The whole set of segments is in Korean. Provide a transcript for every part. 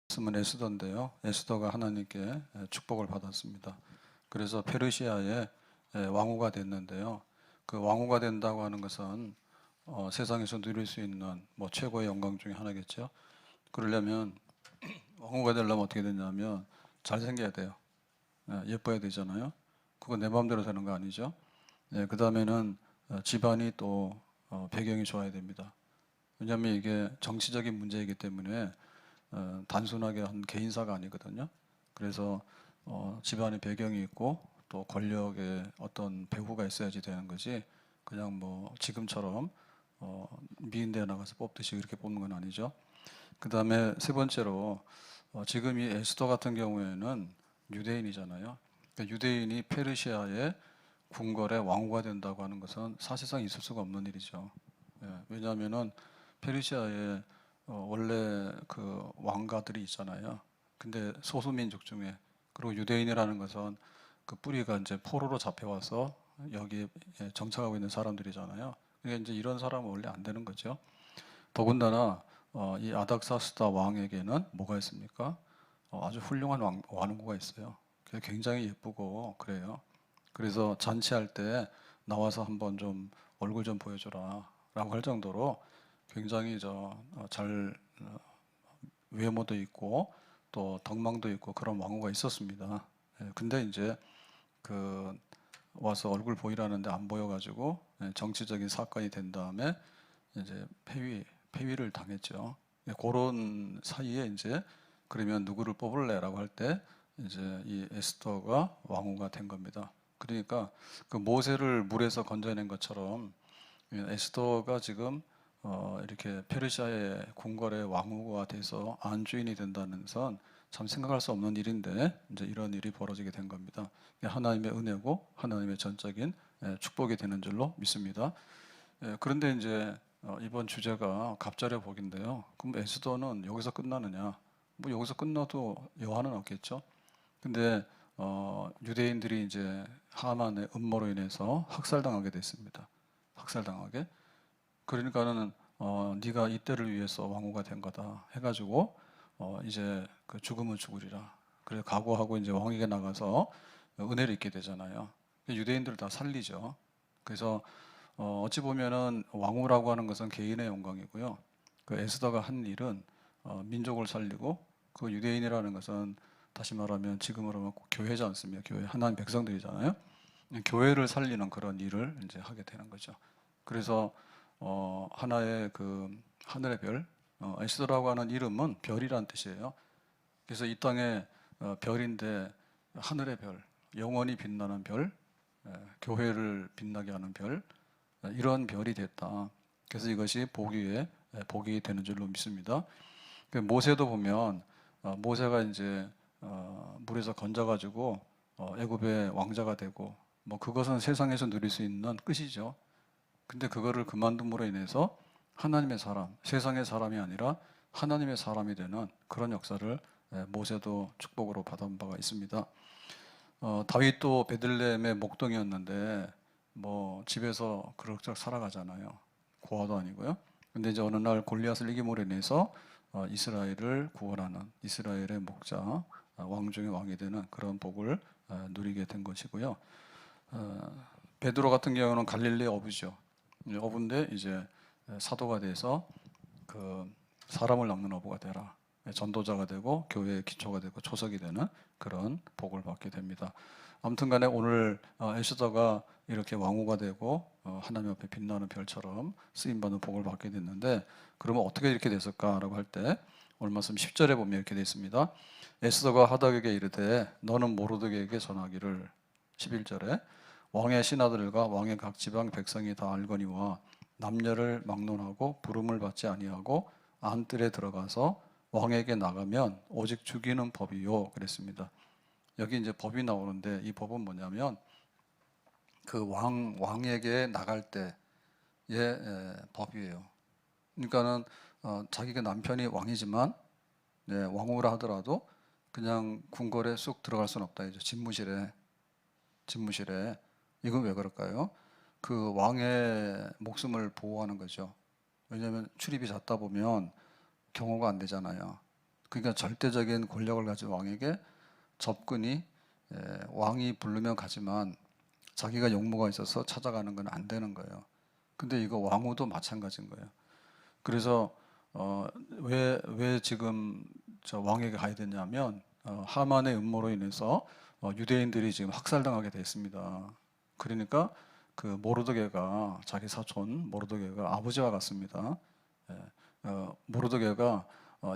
말씀은 에스더인데요. 에스더가 하나님께 축복을 받았습니다. 그래서 페르시아의 왕후가 됐는데요. 그 왕후가 된다고 하는 것은 세상에서 누릴 수 있는 최고의 영광 중에 하나겠죠. 그러려면 왕후가 되려면 어떻게 되냐면 잘생겨야 돼요. 예뻐야 되잖아요. 그거 내 마음대로 되는 거 아니죠. 그 다음에는 집안이 또 배경이 좋아야 됩니다. 왜냐하면 이게 정치적인 문제이기 때문에 단순하게 한 개인사가 아니거든요. 그래서 집안의 배경이 있고 또 권력의 어떤 배후가 있어야지 되는 거지. 그냥 지금처럼 미인대에 나가서 뽑듯이 이렇게 뽑는 건 아니죠. 그 다음에 세 번째로 지금 이 에스더 같은 경우에는 유대인이잖아요. 그러니까 유대인이 페르시아의 궁궐의 왕후가 된다고 하는 것은 사실상 있을 수가 없는 일이죠. 왜냐하면은 페르시아에 원래 그 왕가들이 있잖아요. 근데 소수민족 중에 그리고 유대인이라는 것은 그 뿌리가 이제 포로로 잡혀와서 여기에 정착하고 있는 사람들이잖아요. 그러니까 이제 이런 사람은 원래 안 되는 거죠. 더군다나 이 아닥사스다 왕에게는 뭐가 있습니까? 아주 훌륭한 왕후가 있어요. 굉장히 예쁘고 그래요. 그래서 잔치할 때 나와서 한번 좀 얼굴 좀 보여줘라 라고 할 정도로 굉장히 잘 외모도 있고 또 덕망도 있고 그런 왕후가 있었습니다. 근데 이제 그 와서 얼굴 보이라는데 안 보여가지고 정치적인 사건이 된 다음에 이제 폐위를 당했죠. 그런 사이에 이제 그러면 누구를 뽑을래라고 할 때 이제 이 에스더가 왕후가 된 겁니다. 그러니까 그 모세를 물에서 건져낸 것처럼 에스더가 지금 이렇게 페르시아의 궁궐의 왕후가 돼서 안주인이 된다는 것은 참 생각할 수 없는 일인데 이제 이런 일이 벌어지게 된 겁니다. 하나님의 은혜고 하나님의 전적인 축복이 되는 줄로 믿습니다. 그런데 이제 이번 주제가 갑절의 복인데요. 그럼 에스더는 여기서 끝나느냐? 여기서 끝나도 여한은 없겠죠. 근데 유대인들이 이제 하만의 음모로 인해서 학살당하게 됐습니다. 학살당하게. 그러니까는 네가 이때를 위해서 왕후가 된 거다 해가지고 이제 그 죽으면 죽으리라. 그래 각오하고 이제 왕에게 나가서 은혜를 입게 되잖아요. 유대인들을 다 살리죠. 그래서 어찌 보면은 왕후라고 하는 것은 개인의 영광이고요. 그 에스더가 한 일은 민족을 살리고 그 유대인이라는 것은 다시 말하면 지금으로 하면 교회지 않습니까? 교회 하나님 백성들이잖아요. 교회를 살리는 그런 일을 이제 하게 되는 거죠. 그래서 하나의 그 하늘의 별, 에스더라고 하는 이름은 별이란 뜻이에요. 그래서 이 땅에 별인데 하늘의 별, 영원히 빛나는 별, 교회를 빛나게 하는 별, 이런 별이 됐다. 그래서 이것이 복이 되는 줄로 믿습니다. 모세도 보면 모세가 이제 물에서 건져가지고 애굽의 왕자가 되고 그것은 세상에서 누릴 수 있는 끝이죠. 근데 그거를 그만둠으로 인해서 하나님의 사람, 세상의 사람이 아니라 하나님의 사람이 되는 그런 역사를 모세도 축복으로 받은 바가 있습니다. 다윗도 베들레헴의 목동이었는데 집에서 그럭저럭 살아가잖아요. 고아도 아니고요. 근데 이제 어느 날 골리앗을 이김으로 인해서 이스라엘을 구원하는 이스라엘의 목자, 왕 중의 왕이 되는 그런 복을 누리게 된 것이고요. 베드로 같은 경우는 갈릴리 어부죠. 어부인데 이제 사도가 돼서 그 사람을 낚는 어부가 되라. 전도자가 되고 교회의 기초가 되고 초석이 되는 그런 복을 받게 됩니다. 아무튼간에 오늘 에스더가 이렇게 왕후가 되고 하나님 앞에 빛나는 별처럼 쓰임받는 복을 받게 됐는데 그러면 어떻게 이렇게 됐을까라고 할 때 오늘 말씀 10절에 보면 이렇게 되어 있습니다. 에스더가 하닥에게 이르되 너는 모르드게에게 전하기를 11절에 왕의 신하들과 왕의 각 지방 백성이 다 알거니와 남녀를 막론하고 부름을 받지 아니하고 안뜰에 들어가서 왕에게 나가면 오직 죽이는 법이요 그랬습니다. 여기 이제 법이 나오는데 이 법은 뭐냐면 그 왕에게 나갈 때의 법이에요. 그러니까는 자기가 남편이 왕이지만 왕후라 하더라도 그냥 궁궐에 쑥 들어갈 수는 없다 이죠. 집무실에 이건 왜 그럴까요? 그 왕의 목숨을 보호하는 거죠. 왜냐하면 출입이 잦다 보면 경호가 안 되잖아요. 그러니까 절대적인 권력을 가진 왕에게 접근이 왕이 부르면 가지만 자기가 용무가 있어서 찾아가는 건 안 되는 거예요. 근데 이거 왕후도 마찬가지인 거예요. 그래서 왜 지금 저 왕에게 가야 되냐면 하만의 음모로 인해서 유대인들이 지금 학살당하게 됐습니다. 그러니까 그 모르드게가 자기 사촌 모르드게가 아버지와 같습니다. 모르드게가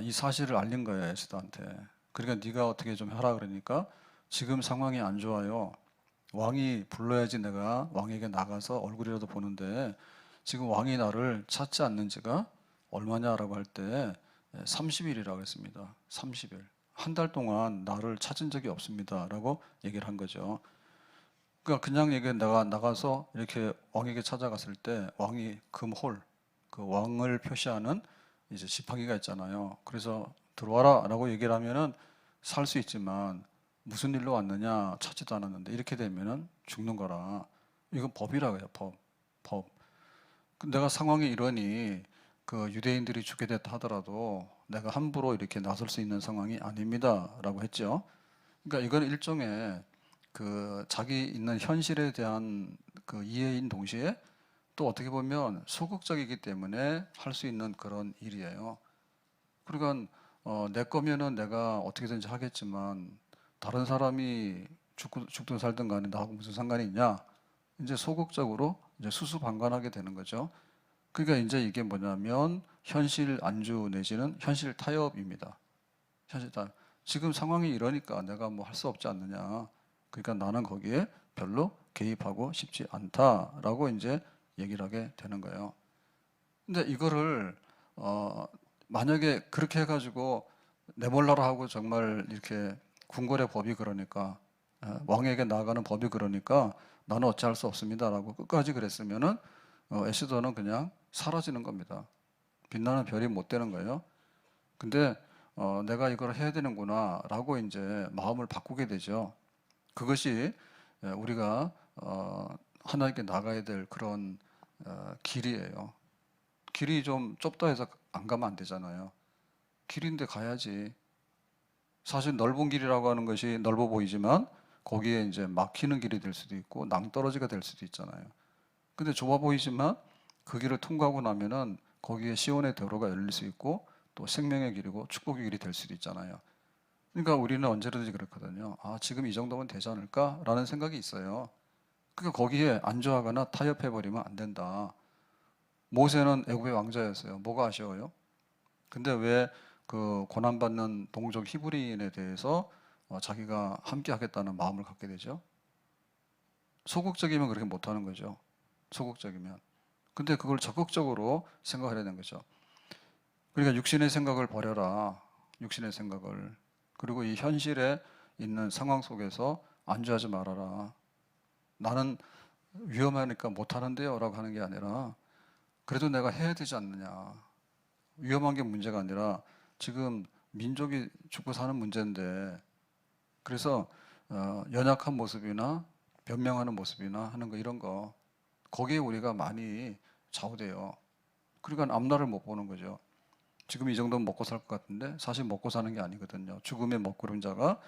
이 사실을 알린 거예요, 에스더한테. 그러니까 네가 어떻게 좀 하라 그러니까 지금 상황이 안 좋아요. 왕이 불러야지 내가 왕에게 나가서 얼굴이라도 보는데 지금 왕이 나를 찾지 않는 지가 얼마냐라고 할 때 30일이라고 했습니다. 30일. 한 달 동안 나를 찾은 적이 없습니다라고 얘기를 한 거죠. 그러니까 그냥 얘기 내가 나가서 이렇게 왕에게 찾아갔을 때 왕이 금홀, 그 왕을 표시하는 이제 지팡이가 있잖아요. 그래서 들어와라라고 얘기를 하면은 살 수 있지만 무슨 일로 왔느냐 찾지도 않았는데 이렇게 되면은 죽는 거라. 이건 법이라고 해요. 법. 내가 상황이 이러니 그 유대인들이 죽게 됐다 하더라도 내가 함부로 이렇게 나설 수 있는 상황이 아닙니다라고 했죠. 그러니까 이건 일종의 그 자기 있는 현실에 대한 그 이해인 동시에 또 어떻게 보면 소극적이기 때문에 할 수 있는 그런 일이에요. 그러니까 내 거면은 내가 어떻게든지 하겠지만 다른 사람이 죽든 살든 간에 나하고 무슨 상관이 있냐? 이제 소극적으로 이제 수수방관하게 되는 거죠. 그러니까 이제 이게 뭐냐면 현실 안주 내지는 현실 타협입니다. 현실 타협. 지금 상황이 이러니까 내가 뭐 할 수 없지 않느냐. 그러니까 나는 거기에 별로 개입하고 싶지 않다라고 이제 얘기를 하게 되는 거예요. 근데 이거를 만약에 그렇게 해가지고 내몰라라 하고 정말 이렇게 궁궐의 법이 그러니까 왕에게 나아가는 법이 그러니까 나는 어찌할 수 없습니다라고 끝까지 그랬으면은 에스더는 그냥 사라지는 겁니다. 빛나는 별이 못 되는 거예요. 근데 내가 이걸 해야 되는구나라고 이제 마음을 바꾸게 되죠. 그것이 우리가 하나님께 나가야 될 그런 길이에요. 길이 좀 좁다 해서 안 가면 안 되잖아요. 길인데 가야지. 사실 넓은 길이라고 하는 것이 넓어 보이지만 거기에 이제 막히는 길이 될 수도 있고 낭떠러지가 될 수도 있잖아요. 근데 좁아 보이지만 그 길을 통과하고 나면은 거기에 시온의 도로가 열릴 수 있고 또 생명의 길이고 축복의 길이 될 수도 있잖아요. 그러니까 우리는 언제든지 그렇거든요. 아, 지금 이 정도면 되지 않을까라는 생각이 있어요. 그러니까 거기에 안주하거나 타협해버리면 안 된다. 모세는 애굽의 왕자였어요. 뭐가 아쉬워요? 근데 왜 그 고난받는 동족 히브리인에 대해서 자기가 함께 하겠다는 마음을 갖게 되죠? 소극적이면 그렇게 못하는 거죠. 소극적이면. 근데 그걸 적극적으로 생각을 해야 되는 거죠. 그러니까 육신의 생각을 버려라. 육신의 생각을. 그리고 이 현실에 있는 상황 속에서 안주하지 말아라. 나는 위험하니까 못하는데요 라고 하는 게 아니라 그래도 내가 해야 되지 않느냐. 위험한 게 문제가 아니라 지금 민족이 죽고 사는 문제인데 그래서 연약한 모습이나 변명하는 모습이나 하는 거 이런 거 거기에 우리가 많이 좌우돼요. 그러니까 앞날을 못 보는 거죠. 지금 이 정도면 먹고 살 것 같은데 사실 먹고 사는 게 아니거든요. 죽음의 먹구름자가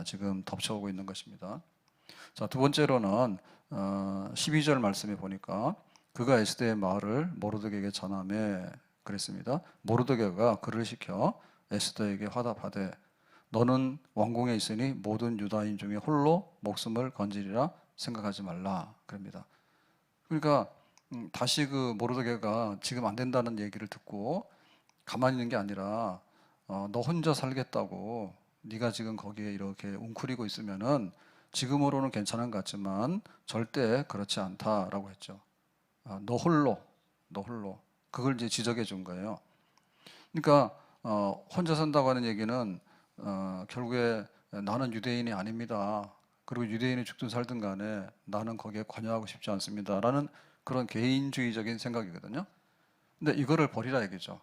지금 덮쳐오고 있는 것입니다. 자, 두 번째로는 12절 말씀에 보니까 그가 에스더의 말을 모르드게에게 전하매 그랬습니다. 모르드게가 그를 시켜 에스더에게 화답하되 너는 왕궁에 있으니 모든 유다인 중에 홀로 목숨을 건지리라 생각하지 말라 그럽니다. 그러니까 다시 그 모르드게가 지금 안 된다는 얘기를 듣고 가만히 있는 게 아니라 너 혼자 살겠다고 네가 지금 거기에 이렇게 웅크리고 있으면은 지금으로는 괜찮은 것 같지만 절대 그렇지 않다라고 했죠. 너 홀로 그걸 이제 지적해 준 거예요. 그러니까 혼자 산다고 하는 얘기는 결국에 나는 유대인이 아닙니다. 그리고 유대인이 죽든 살든 간에 나는 거기에 관여하고 싶지 않습니다라는 그런 개인주의적인 생각이거든요. 근데 이거를 버리라 얘기죠.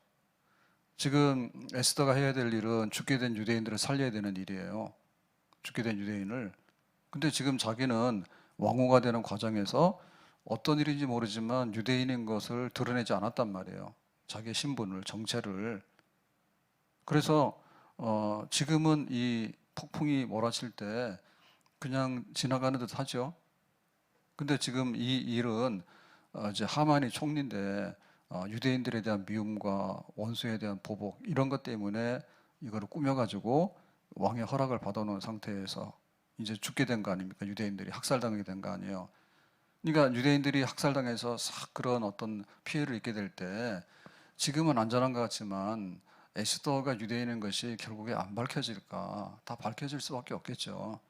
지금 에스더가 해야 될 일은 죽게 된 유대인들을 살려야 되는 일이에요. 죽게 된 유대인을. 근데 지금 자기는 왕후가 되는 과정에서 어떤 일인지 모르지만 유대인인 것을 드러내지 않았단 말이에요. 자기의 신분을, 정체를. 그래서 지금은 이 폭풍이 몰아칠 때 그냥 지나가는 듯 하죠. 근데 지금 이 일은 이제 하만이 총리인데 유대인들에 대한 미움과 원수에 대한 보복 이런 것 때문에 이거를 꾸며가지고 왕의 허락을 받아놓은 상태에서 이제 죽게 된 거 아닙니까? 유대인들이 학살당하게 된 거 아니에요. 그러니까 유대인들이 학살당해서 싹 그런 어떤 피해를 입게 될 때 지금은 안전한 것 같지만 에스더가 유대인인 것이 결국에 안 밝혀질까? 다 밝혀질 수밖에 없겠죠.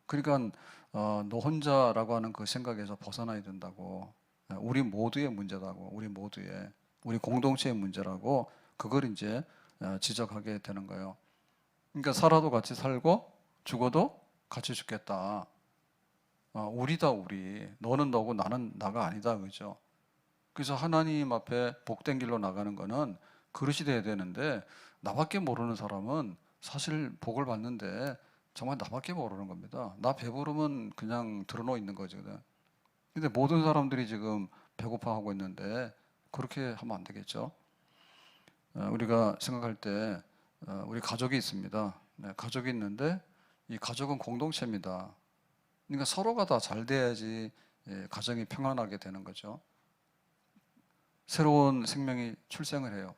그러니까 너 혼자라고 하는 그 생각에서 벗어나야 된다고. 우리 모두의 문제다고. 우리 공동체의 문제라고. 그걸 이제 지적하게 되는 거예요. 그러니까 살아도 같이 살고 죽어도 같이 죽겠다. 우리다 우리. 너는 너고 나는 나가 아니다. 그죠? 그래서 하나님 앞에 복된 길로 나가는 거는 그릇이 돼야 되는데 나밖에 모르는 사람은 사실 복을 받는데 정말 나밖에 모르는 겁니다. 나 배부르면 그냥 드러누워 있는 거거든. 근데 모든 사람들이 지금 배고파하고 있는데 그렇게 하면 안 되겠죠. 우리가 생각할 때 우리 가족이 있습니다. 네, 가족이 있는데 이 가족은 공동체입니다. 그러니까 서로가 다 잘 돼야지 가정이 평안하게 되는 거죠. 새로운 생명이 출생을 해요.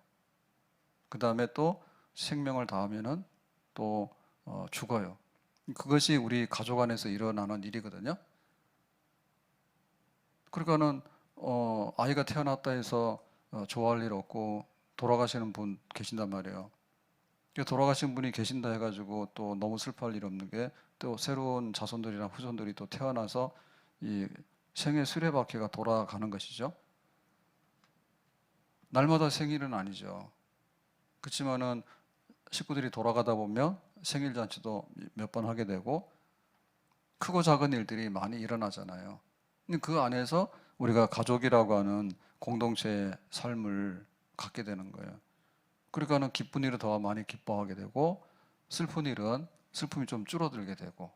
그 다음에 또 생명을 다하면은 또 죽어요. 그것이 우리 가족 안에서 일어나는 일이거든요. 그러니까는 아이가 태어났다 해서 좋아할 일 없고 돌아가시는 분 계신단 말이에요. 돌아가신 분이 계신다 해가지고 또 너무 슬퍼할 일 없는 게 또 새로운 자손들이나 후손들이 또 태어나서 이 생의 수레바퀴가 돌아가는 것이죠. 날마다 생일은 아니죠. 그렇지만은 식구들이 돌아가다 보면 생일 잔치도 몇 번 하게 되고 크고 작은 일들이 많이 일어나잖아요. 그 안에서 우리가 가족이라고 하는 공동체의 삶을 갖게 되는 거예요. 그러니까는 기쁜 일을 더 많이 기뻐하게 되고 슬픈 일은 슬픔이 좀 줄어들게 되고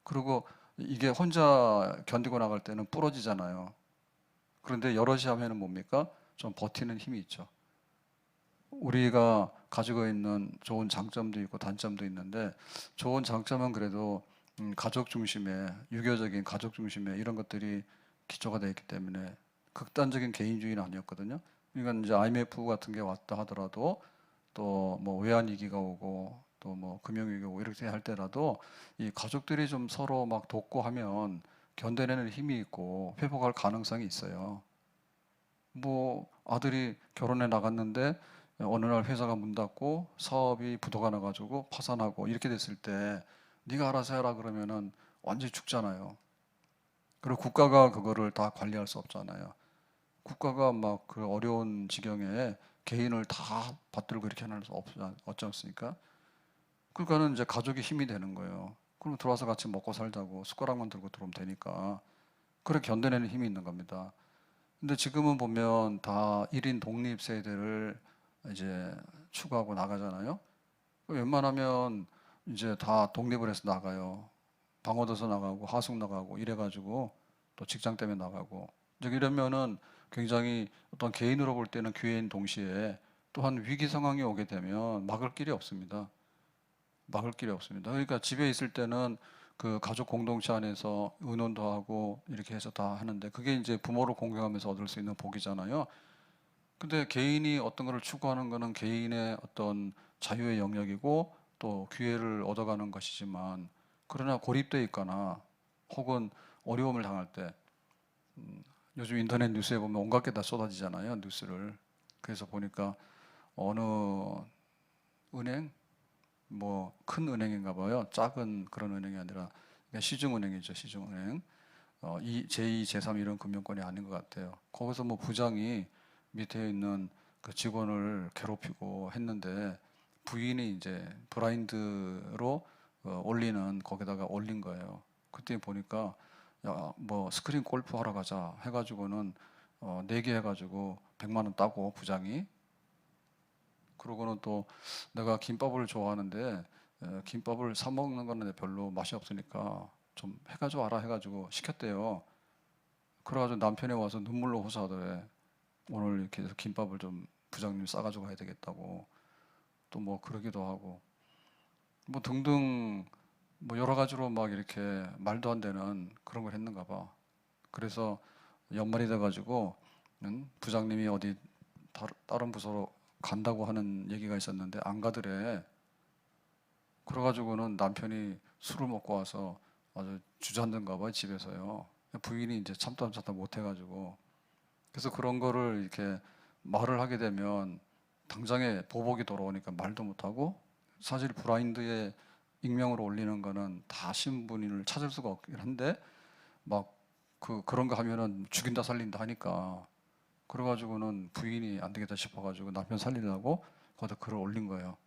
그리고 이게 혼자 견디고 나갈 때는 부러지잖아요. 그런데 여럿이 하면은 뭡니까? 좀 버티는 힘이 있죠. 우리가 가지고 있는 좋은 장점도 있고 단점도 있는데 좋은 장점은 그래도 가족 중심의 유교적인 가족 중심의 이런 것들이 기초가 되어 있기 때문에 극단적인 개인주의는 아니었거든요. 그러니까 이제 IMF 같은 게 왔다 하더라도 또 뭐 외환위기가 오고 또 뭐 금융위기가 오고 이렇게 할 때라도 이 가족들이 좀 서로 막 돕고 하면 견뎌내는 힘이 있고 회복할 가능성이 있어요. 뭐 아들이 결혼해 나갔는데 어느 날 회사가 문 닫고 사업이 부도가 나가지고 파산하고 이렇게 됐을 때 네가 알아서 해라 그러면은 완전히 죽잖아요. 그리고 국가가 그거를 다 관리할 수 없잖아요. 국가가 막 그 어려운 지경에 개인을 다 받들고 이렇게 하는 수 없지 않습니까? 그러니까는 이제 가족이 힘이 되는 거예요. 그럼 들어와서 같이 먹고 살자고 숟가락만 들고 들어오면 되니까 그렇게 견뎌내는 힘이 있는 겁니다. 근데 지금은 보면 다 1인 독립 세대를 이제 추구하고 나가잖아요. 웬만하면 이제 다 독립을 해서 나가요. 방어도서 나가고 하숙 나가고 이래가지고 또 직장 때문에 나가고 이제 이러면은 굉장히 어떤 개인으로 볼 때는 기회인 동시에 또한 위기 상황이 오게 되면 막을 길이 없습니다. 막을 길이 없습니다. 그러니까 집에 있을 때는 그 가족 공동체 안에서 의논도 하고 이렇게 해서 다 하는데 그게 이제 부모를 공경하면서 얻을 수 있는 복이잖아요. 근데 개인이 어떤 거를 추구하는 거는 개인의 어떤 자유의 영역이고 또 기회를 얻어가는 것이지만 그러나 고립돼 있거나 혹은 어려움을 당할 때 요즘 인터넷 뉴스에 보면 온갖 게 다 쏟아지잖아요. 뉴스를. 그래서 보니까 어느 은행 뭐 큰 은행인가 봐요. 작은 그런 은행이 아니라 그냥 시중은행이죠. 시중은행. 제2, 제3 이런 금융권이 아닌 것 같아요. 거기서 뭐 부장이 밑에 있는 그 직원을 괴롭히고 했는데 부인이 이제 브라인드로 올리는 거기다가 올린 거예요. 그때 보니까 야, 뭐 스크린 골프 하러 가자 해가지고는 내기 해가지고 100만 원 따고 부장이 그러고는 또 내가 김밥을 좋아하는데 김밥을 사 먹는 거는 별로 맛이 없으니까 좀 해가지고 와라 해가지고 시켰대요. 그래가지고 남편이 와서 눈물로 호소하더래. 오늘 이렇게 해서 김밥을 좀 부장님 싸가지고 가야 되겠다고. 또 뭐 그러기도 하고. 뭐 등등 뭐 여러 가지로 막 이렇게 말도 안 되는 그런 걸 했는가 봐. 그래서 연말이 돼가지고 부장님이 어디 다른 부서로 간다고 하는 얘기가 있었는데 안 가더래. 그래가지고는 남편이 술을 먹고 와서 아주 주저앉은가 봐 집에서요. 부인이 이제 참다 못 해가지고 그래서 그런 거를 이렇게 말을 하게 되면 당장에 보복이 돌아오니까 말도 못하고 사실 브라인드에 익명으로 올리는 거는 다 신분을 찾을 수가 없긴 한데 막 그런 거 하면은 죽인다 살린다 하니까 그래가지고는 부인이 안 되겠다 싶어가지고 남편 살리려고 거기다 글을 올린 거예요.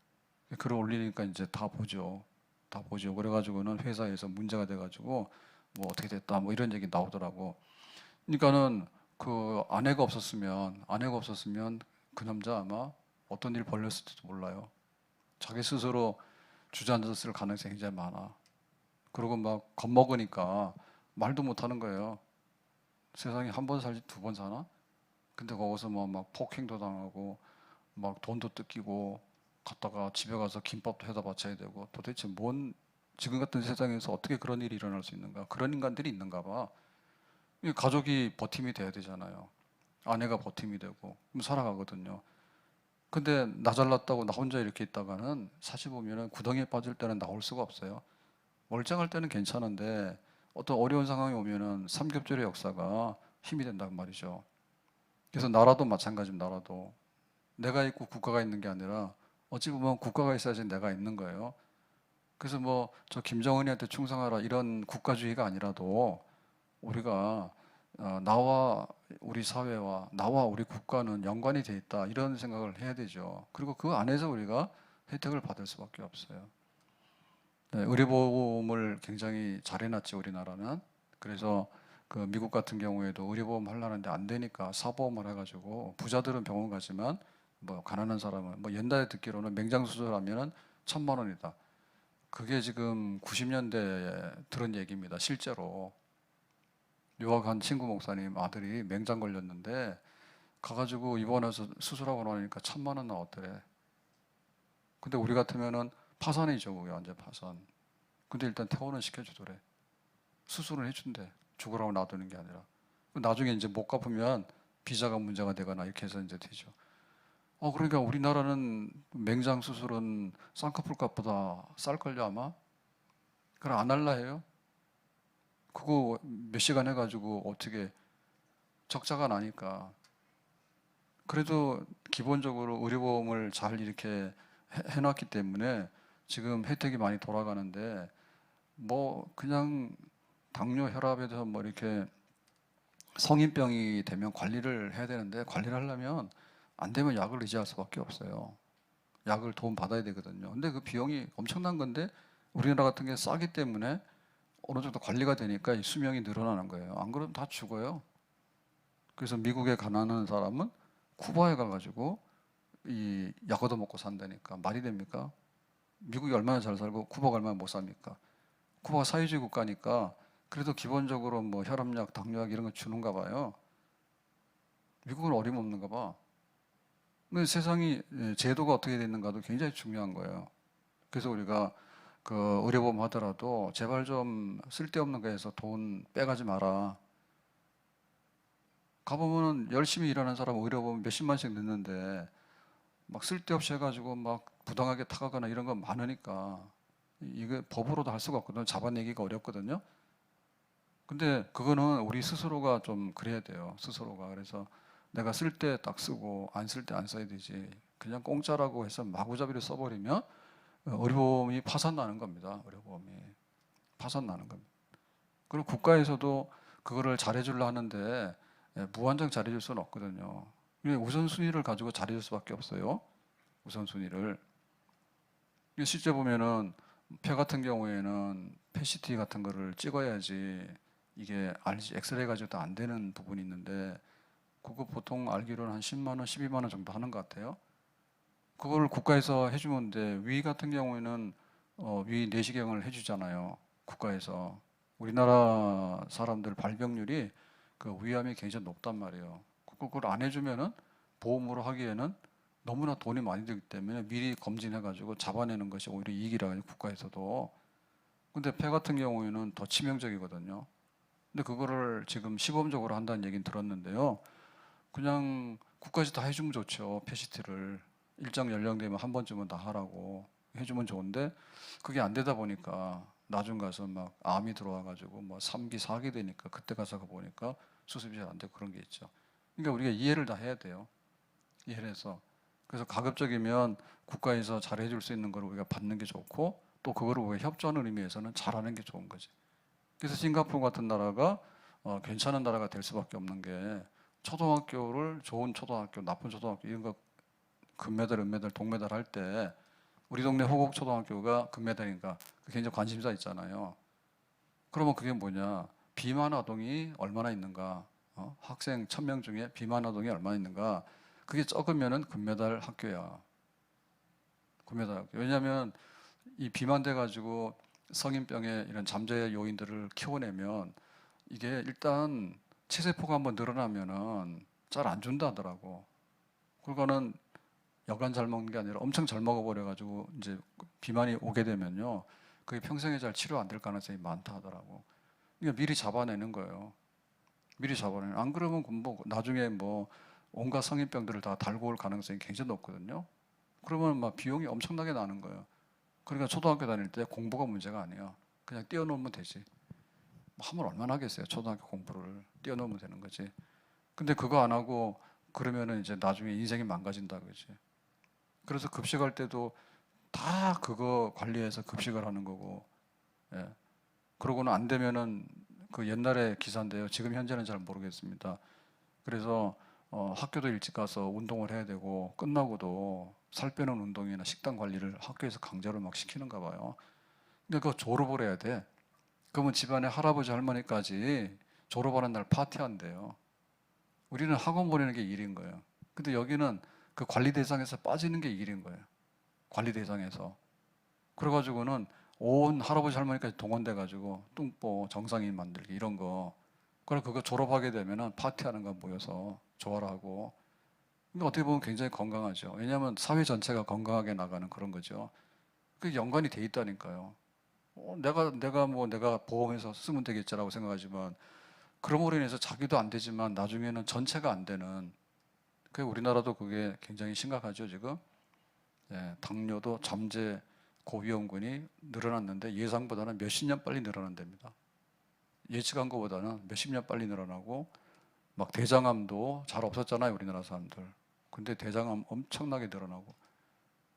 글을 올리니까 이제 다 보죠. 다 보죠. 그래가지고는 회사에서 문제가 돼가지고 뭐 어떻게 됐다 뭐 이런 얘기 나오더라고. 그러니까는 그 아내가 없었으면 그 남자 아마 어떤 일 벌렸을지도 몰라요. 자기 스스로 주저앉았을 가능성이 굉장히 많아. 그리고 막 겁먹으니까 말도 못하는 거예요. 세상에 한 번 살지 두 번 사나? 근데 거기서 뭐 막 폭행도 당하고 막 돈도 뜯기고 갔다가 집에 가서 김밥도 해다 바쳐야 되고 도대체 지금 같은 세상에서 어떻게 그런 일이 일어날 수 있는가? 그런 인간들이 있는가 봐. 이 가족이 버팀이 돼야 되잖아요. 아내가 버팀이 되고 그럼 살아가거든요. 근데 나 잘났다고 나 혼자 이렇게 있다가는 사실 보면은 구덩이에 빠질 때는 나올 수가 없어요. 멀쩡할 때는 괜찮은데 어떤 어려운 상황이 오면은 삼겹살의 역사가 힘이 된단 말이죠. 그래서 나라도 마찬가지입니다. 나라도 내가 있고 국가가 있는 게 아니라 어찌 보면 국가가 있어야지 내가 있는 거예요. 그래서 뭐 저 김정은이한테 충성하라 이런 국가주의가 아니라도 우리가 나와 우리 사회와 나와 우리 국가는 연관이 돼 있다 이런 생각을 해야 되죠. 그리고 그 안에서 우리가 혜택을 받을 수밖에 없어요. 네, 의료보험을 굉장히 잘 해놨지 우리나라는. 그래서 그 미국 같은 경우에도 의료보험 하려는데 안 되니까 사보험을 해가지고 부자들은 병원 가지만 뭐 가난한 사람은 뭐 옛날에 듣기로는 맹장 수술하면은 1,000만 원이다. 그게 지금 90년대에 들은 얘기입니다. 실제로 유학한 친구 목사님 아들이 맹장 걸렸는데 가가지고 입원해서 수술하고 나니까 1,000만 원 나왔더래. 근데 우리 같으면은 파산이죠, 그게 완전 파산. 근데 일단 퇴원은 시켜주더래. 수술은 해준대. 죽으라고 놔두는 게 아니라. 나중에 이제 못 갚으면 비자가 문제가 되거나 이렇게 해서 이제 되죠. 그러니까 우리나라는 맹장 수술은 쌍꺼풀 값보다 쌀걸요 아마? 그걸 안 할라 해요? 그거 몇 시간 해가지고 어떻게 적자가 나니까. 그래도 기본적으로 의료보험을 잘 이렇게 해놨기 때문에 지금 혜택이 많이 돌아가는데 뭐 그냥 당뇨, 혈압에 대해서 뭐 이렇게 성인병이 되면 관리를 해야 되는데 관리를 하려면 안 되면 약을 의지할 수밖에 없어요. 약을 도움 받아야 되거든요. 근데 그 비용이 엄청난 건데 우리나라 같은 게 싸기 때문에 어느 정도 관리가 되니까 이 수명이 늘어나는 거예요. 안 그러면 다 죽어요. 그래서 미국에 가난한 사람은 쿠바에 가가지고 이 약 얻어먹고 산다니까 말이 됩니까? 미국이 얼마나 잘 살고 쿠바가 얼마나 못 삽니까? 쿠바가 사회주의 국가니까 그래도 기본적으로 뭐 혈압약, 당뇨약 이런 거 주는가 봐요. 미국은 어림없는가 봐. 근데 세상이 제도가 어떻게 되는가도 굉장히 중요한 거예요. 그래서 우리가 그 의료보험 하더라도 제발 좀 쓸데없는 거에서 돈 빼가지 마라. 가보면은 열심히 일하는 사람 의료보험 몇십만씩 넣는데 막 쓸데없이 해가지고 막 부당하게 타가거나 이런 거 많으니까 이게 법으로도 할 수가 없거든요. 잡아내기가 어렵거든요. 근데 그거는 우리 스스로가 좀 그래야 돼요. 스스로가. 그래서 내가 쓸 때 딱 쓰고 안 쓸 때 안 써야 되지. 그냥 공짜라고 해서 마구잡이로 써버리면 의료보험이 파산 나는 겁니다. 의료보험이 파산 나는 겁니다. 그리고 국가에서도 그거를 잘해주려 하는데 무한정 잘해줄 수는 없거든요. 우선순위를 가지고 잘해줄 수밖에 없어요. 우선순위를. 실제 보면은 폐 같은 경우에는 PCT 같은 거를 찍어야지 이게 알지 엑스레이 가지고도 안 되는 부분이 있는데 그거 보통 알기로는 한 10만 원, 12만 원 정도 하는 것 같아요. 그걸 국가에서 해주면 돼. 위 같은 경우에는 위 내시경을 해주잖아요. 국가에서. 우리나라 사람들 발병률이 그 위암이 굉장히 높단 말이에요. 그걸 안 해주면은 보험으로 하기에는 너무나 돈이 많이 들기 때문에 미리 검진해가지고 잡아내는 것이 오히려 이익이라고 국가에서도. 근데 폐 같은 경우에는 더 치명적이거든요. 근데 그거를 지금 시범적으로 한다는 얘기는 들었는데요. 그냥 국가에서 다 해주면 좋죠. 폐시티를 일정 연령되면 한 번쯤은 다 하라고 해주면 좋은데 그게 안 되다 보니까 나중 가서 막 암이 들어와가지고 뭐 3기, 4기 되니까 그때 가서 보니까 수습이 잘 안 되고 그런 게 있죠. 그러니까 우리가 이해를 다 해야 돼요. 이해를 해서. 그래서 가급적이면 국가에서 잘해줄 수 있는 걸 우리가 받는 게 좋고 또 그거를 우리가 협조하는 의미에서는 잘하는 게 좋은 거지. 그래서 싱가포르 같은 나라가 괜찮은 나라가 될 수밖에 없는 게 초등학교를 좋은 초등학교, 나쁜 초등학교 이런 거 금메달, 은메달, 동메달 할 때 우리 동네 호국 초등학교가 금메달인가 그게 굉장히 관심사 있잖아요. 그러면 그게 뭐냐? 비만 아동이 얼마나 있는가? 학생 1000명 중에 비만 아동이 얼마나 있는가? 그게 적으면은 금메달 학교야. 금메달 학교. 왜냐하면 이 비만돼 가지고 성인병의 이런 잠재 요인들을 키워내면 이게 일단 체세포가 한번 늘어나면은 잘 안 준다 하더라고. 그거는 여간 잘 먹는 게 아니라 엄청 잘 먹어버려 가지고 이제 비만이 오게 되면요, 그게 평생에 잘 치료 안 될 가능성이 많다 하더라고. 그러니까 미리 잡아내는 거예요. 미리 잡아내는. 안 그러면 뭐 나중에 뭐 온갖 성인병들을 다 달고 올 가능성이 굉장히 높거든요. 그러면 막 비용이 엄청나게 나는 거예요. 그러니까 초등학교 다닐 때 공부가 문제가 아니에요. 그냥 뛰어놀면 되지. 뭐 하면 얼마나 하겠어요. 초등학교 공부를 뛰어놀면 되는 거지. 근데 그거 안 하고 그러면은 이제 나중에 인생이 망가진다 그러지. 그래서 급식할 때도 다 그거 관리해서 급식을 하는 거고, 예. 그러고는 안 되면은 그 옛날에 기사인데요. 지금 현재는 잘 모르겠습니다. 그래서 학교도 일찍 가서 운동을 해야 되고 끝나고도 살 빼는 운동이나 식단 관리를 학교에서 강제로 막 시키는가 봐요. 근데 그거 졸업을 해야 돼. 그러면 집안에 할아버지 할머니까지 졸업하는 날 파티한대요. 우리는 학원 보내는 게 일인 거예요. 근데 여기는 그 관리 대상에서 빠지는 게 일인 거예요. 관리 대상에서. 그래가지고는 온 할아버지 할머니까지 동원돼 가지고 뚱보 정상인 만들기 이런 거. 그럼 그거 졸업하게 되면은 파티하는 거 모여서 조화를 하고. 그러니까 어떻게 보면 굉장히 건강하죠. 왜냐하면 사회 전체가 건강하게 나가는 그런 거죠. 그게 연관이 돼 있다니까요. 내가 보험해서 쓰면 되겠지라고 생각하지만 그럼으로 인해서 자기도 안 되지만 나중에는 전체가 안 되는. 그 우리나라도 그게 굉장히 심각하죠 지금. 예, 당뇨도 잠재 고위험군이 늘어났는데 예상보다는 몇십 년 빨리 늘어난답니다. 예측한 것보다는 몇십 년 빨리 늘어나고 막 대장암도 잘 없었잖아요 우리나라 사람들. 근데 대장암 엄청나게 늘어나고.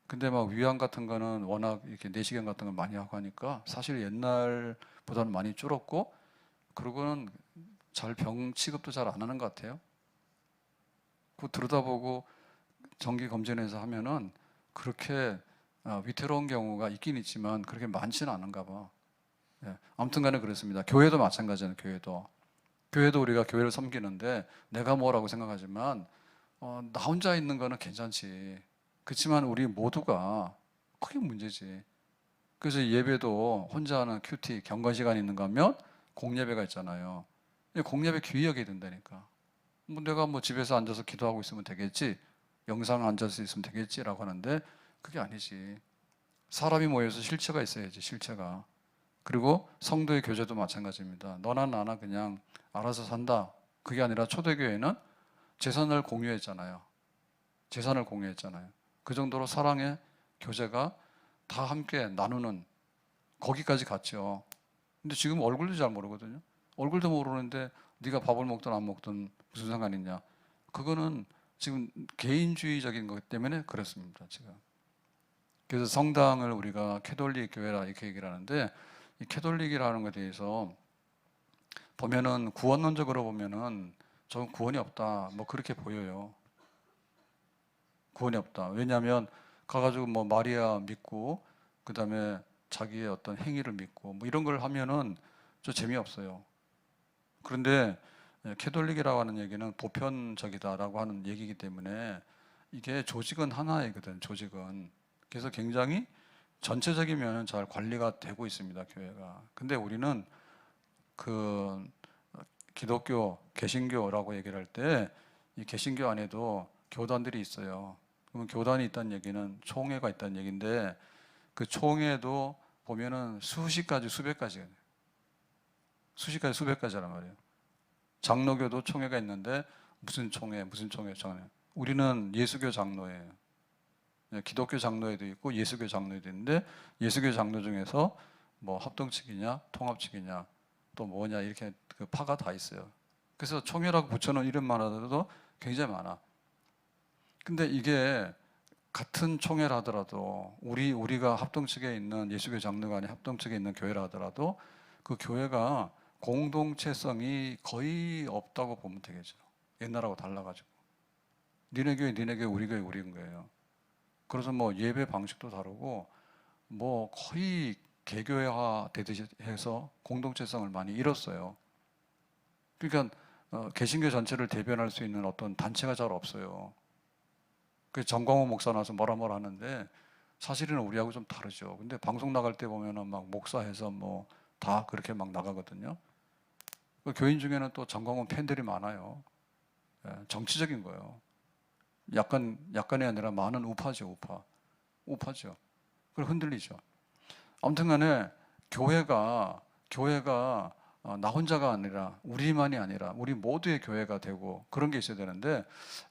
근데 막 위암 같은 거는 워낙 이렇게 내시경 같은 걸 많이 하고 하니까 사실 옛날보다는 많이 줄었고, 그러고는 잘 병 취급도 잘 안 하는 것 같아요. 그 들여다보고 정기 검진해서 하면은 그렇게 위태로운 경우가 있긴 있지만 그렇게 많지는 않은가 봐. 예. 아무튼 간에 그렇습니다. 교회도 마찬가지예요. 교회도 우리가 교회를 섬기는데 내가 뭐라고 생각하지만 나 혼자 있는 거는 괜찮지. 그렇지만 우리 모두가 그게 문제지. 그래서 예배도 혼자 하는 큐티 경건 시간이 있는가 하면 공예배가 있잖아요. 공예배 귀히 여겨야 된다니까. 뭐 내가 뭐 집에서 앉아서 기도하고 있으면 되겠지, 영상 앉아서 있으면 되겠지라고 하는데 그게 아니지. 사람이 모여서 실체가 있어야지, 실체가. 그리고 성도의 교제도 마찬가지입니다. 너나 나나 그냥 알아서 산다. 그게 아니라 초대교회는 재산을 공유했잖아요. 재산을 공유했잖아요. 그 정도로 사랑의 교제가 다 함께 나누는 거기까지 갔죠. 근데 지금 얼굴도 잘 모르거든요. 얼굴도 모르는데 네가 밥을 먹든 안 먹든 무슨 상관 있냐. 그거는 지금 개인주의적인 것 때문에 그렇습니다. 지금. 그래서 성당을 우리가 캐톨릭 교회라 이렇게 얘기를 하는데, 이 캐톨릭이라는 것에 대해서 보면은 구원론적으로 보면은 저건 구원이 없다. 뭐 그렇게 보여요. 구원이 없다. 왜냐하면 가가지고 뭐 마리아 믿고 그다음에 자기의 어떤 행위를 믿고 뭐 이런 걸 하면은 좀 재미없어요. 그런데 캐톨릭이라고 하는 얘기는 보편적이다라고 하는 얘기이기 때문에 이게 조직은 하나이거든, 조직은. 그래서 굉장히 전체적이면 잘 관리가 되고 있습니다, 교회가. 근데 우리는 그 기독교, 개신교라고 얘기를 할 때 이 개신교 안에도 교단들이 있어요. 그러면 교단이 있다는 얘기는 총회가 있다는 얘기인데 그 총회도 보면은 수십 가지, 수백 가지, 수십 가지, 수백 가지란 말이에요. 장로교도 총회가 있는데 무슨 총회, 무슨 총회, 총회. 우리는 예수교 장로예요. 기독교 장로회도 있고 예수교 장로회도 있는데 예수교 장로 중에서 뭐 합동측이냐, 통합측이냐, 또 뭐냐 이렇게 그 파가 다 있어요. 그래서 총회라고 붙여놓은 이름만 하더라도 굉장히 많아. 근데 이게 같은 총회라 하더라도 우리가 합동측에 있는 예수교 장로가 아닌 합동측에 있는 교회라 하더라도 그 교회가 공동체성이 거의 없다고 보면 되겠죠. 옛날하고 달라가지고 니네 교회 니네 교회 우리 교회 우리인 거예요. 그래서 뭐 예배 방식도 다르고 뭐 거의 개교화 되듯이 해서 공동체성을 많이 잃었어요. 그러니까 개신교 전체를 대변할 수 있는 어떤 단체가 잘 없어요. 그 정광훈 목사 나와서 뭐라 하는데 사실은 우리하고 좀 다르죠. 근데 방송 나갈 때 보면은 막 목사해서 뭐 다 그렇게 막 나가거든요. 그 교인 중에는 또 정광훈 팬들이 많아요. 정치적인 거예요. 약간이 아니라 많은 우파죠, 우파죠. 그걸 흔들리죠. 아무튼간에 교회가 나 혼자가 아니라 우리만이 아니라 우리 모두의 교회가 되고 그런 게 있어야 되는데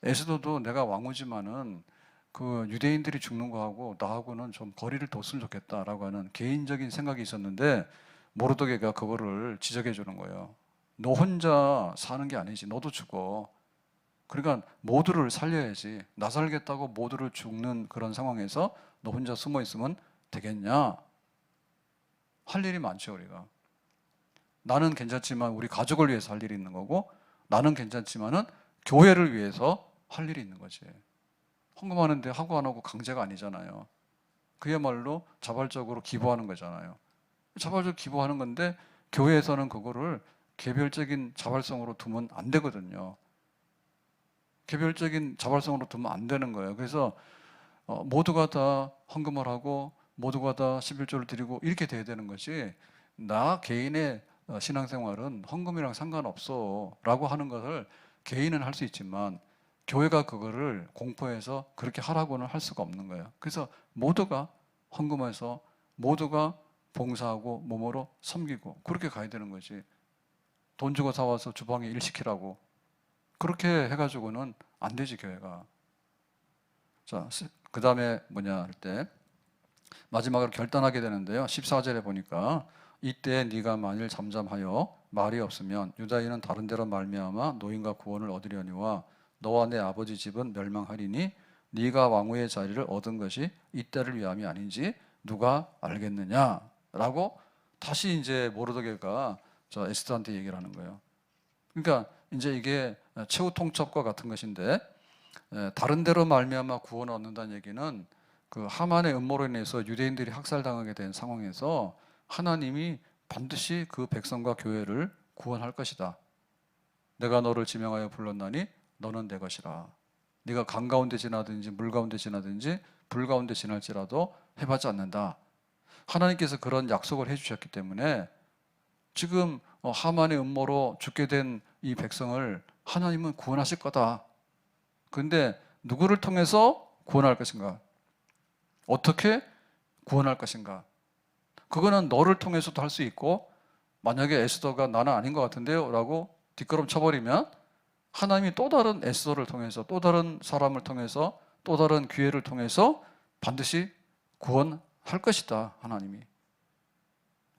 에스더도 내가 왕후지만은 그 유대인들이 죽는 거하고 나하고는 좀 거리를 뒀으면 좋겠다라고 하는 개인적인 생각이 있었는데 모르드게가 그거를 지적해 주는 거예요. 너 혼자 사는 게 아니지. 너도 죽어. 그러니까 모두를 살려야지. 나 살겠다고 모두를 죽는 그런 상황에서 너 혼자 숨어 있으면 되겠냐? 할 일이 많죠, 우리가. 나는 괜찮지만 우리 가족을 위해서 할 일이 있는 거고 나는 괜찮지만은 교회를 위해서 할 일이 있는 거지. 헌금하는데 하고 안 하고 강제가 아니잖아요. 그야말로 자발적으로 기부하는 거잖아요. 자발적으로 기부하는 건데 교회에서는 그거를 개별적인 자발성으로 두면 안 되거든요. 개별적인 자발성으로 두면 안 되는 거예요. 그래서 모두가 다 헌금을 하고 모두가 다 11조를 드리고 이렇게 돼야 되는 거지 나 개인의 신앙생활은 헌금이랑 상관없어 라고 하는 것을 개인은 할 수 있지만 교회가 그거를 공포해서 그렇게 하라고는 할 수가 없는 거예요. 그래서 모두가 헌금해서 모두가 봉사하고 몸으로 섬기고 그렇게 가야 되는 거지 돈 주고 사와서 주방에 일 시키라고 그렇게 해가지고는 안 되지 교회가. 자, 그 다음에 뭐냐 할 때 마지막으로 결단하게 되는데요. 14절에 보니까 이때 네가 만일 잠잠하여 말이 없으면 유다인은 다른 데로 말미암아 노인과 구원을 얻으려니와 너와 내 아버지 집은 멸망하리니 네가 왕후의 자리를 얻은 것이 이때를 위함이 아닌지 누가 알겠느냐라고 다시 이제 모르드게가 저 에스더한테 얘기를 하는 거예요. 그러니까 이제 이게 최후 통첩과 같은 것인데 다른 데로 말미암아 구원을 얻는다는 얘기는 그 하만의 음모로 인해서 유대인들이 학살당하게 된 상황에서 하나님이 반드시 그 백성과 교회를 구원할 것이다. 내가 너를 지명하여 불렀나니 너는 내 것이라. 네가 강 가운데 지나든지 물 가운데 지나든지 불 가운데 지날지라도 해받지 않는다. 하나님께서 그런 약속을 해주셨기 때문에 지금 하만의 음모로 죽게 된 이 백성을 하나님은 구원하실 거다. 그런데 누구를 통해서 구원할 것인가? 어떻게 구원할 것인가? 그거는 너를 통해서도 할 수 있고 만약에 에스더가 나는 아닌 것 같은데요 라고 뒷걸음 쳐버리면 하나님이 또 다른 에스더를 통해서 또 다른 사람을 통해서 또 다른 기회를 통해서 반드시 구원할 것이다 하나님이.